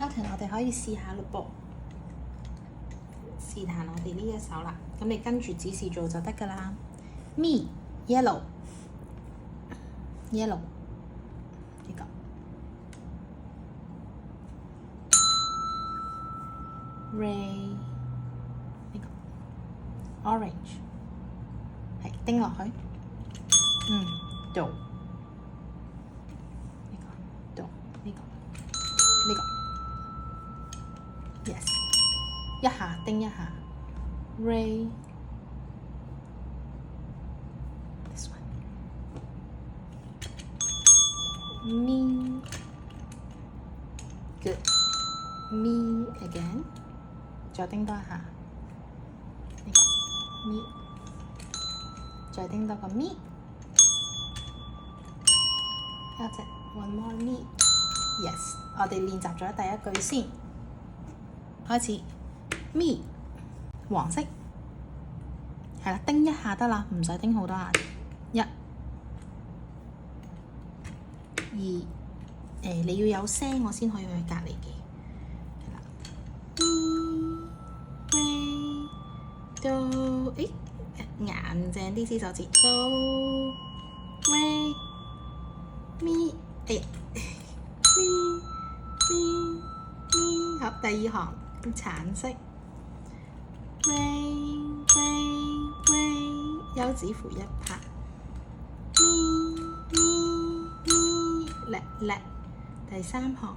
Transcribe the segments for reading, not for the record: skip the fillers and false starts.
Elton，我哋可以試下咯噃，試彈我哋呢一首啦。咁你跟住指示做就得㗎啦。Me yellow yellow 呢個 Ray 呢個 Orange 係叮落去。Do 呢個 Do 呢個 Yes 一下叮一下 Ray this one Me Good Me again 再叮多一下呢個 Me 再叮多個 Me有隻 One more Me Yes 我哋練習咗第一句先開始 Me 黃色係啦，叮一下得啦，唔使叮好多下。一、二，你要有聲，我先可以去隔離嘅。係啦 Me Ray Do， 硬淨啲支手指 Do Ray Me， Me，好，第二行橙色 Ray， 休止符一拍 Me， 叻，第三行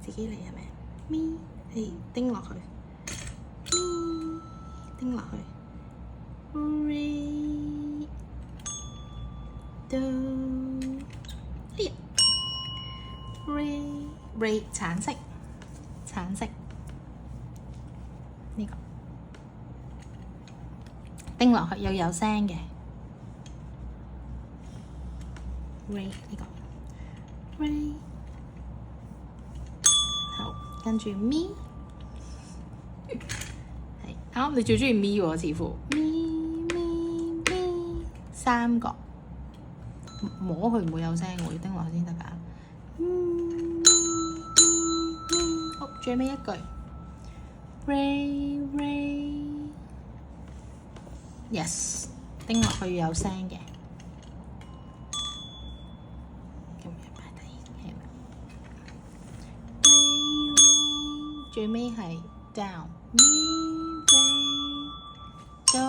自己嚟係咪 Me， 叮落去 Me， 叮落去 Ray Do， Ray 橙色呢個叮落去要有聲嘅 Ray 呢個 Ray 好，跟住 Me 係啱，你最中意 Me 喎，似乎 Me 三個摸佢唔會有聲喎，要叮落去先得㗎。好，最尾一句 Ray Yes 叮落去要有聲嘅，咁樣擺低Ray 最尾係 Down Me Ray Do